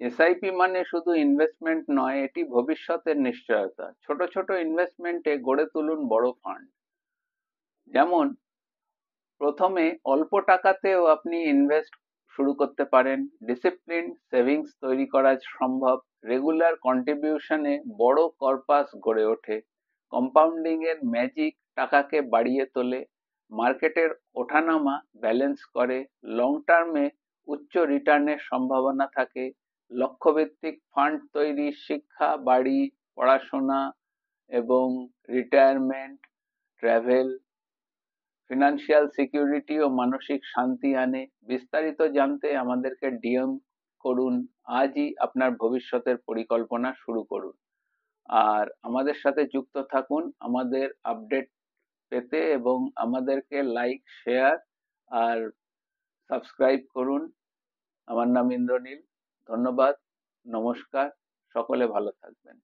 SIP মানে শুধু investment নয়, এটি ভবিষ্যতের নিশ্চয়তা। ছোট ছোট ইনভেস্টমেন্টে গড়ে তুলুন বড় ফান্ড। যেমন প্রথমে অল্প টাকাতেও আপনি ইনভেস্ট শুরু করতে পারেন। ডিসিপ্লিন সেভিংস তৈরি করা সম্ভব। রেগুলার কন্ট্রিবিউশনে বড় কর্পাস গড়ে ওঠে। কম্পাউন্ডিং এর ম্যাজিক টাকাকে বাড়িয়ে তোলে। মার্কেটের ওঠানামা ব্যালেন্স করে। লং টার্মে উচ্চ রিটার্নের সম্ভাবনা থাকে। লক্ষ্যভিত্তিক ফান্ড তৈরি শিক্ষা, বাড়ি, পড়াশোনা এবং রিটায়ারমেন্ট, ট্রাভেল, ফিনান্সিয়াল সিকিউরিটি ও মানসিক শান্তি আনে। বিস্তারিত জানতে আমাদেরকে ডিএম করুন। আজই আপনার ভবিষ্যতের পরিকল্পনা শুরু করুন। আর আমাদের সাথে যুক্ত থাকুন আমাদের আপডেট পেতে, এবং আমাদেরকে লাইক, শেয়ার আর সাবস্ক্রাইব করুন। আমার নাম ইন্দ্রনীল। ধন্যবাদ। নমস্কার। সকলে ভালো থাকবেন।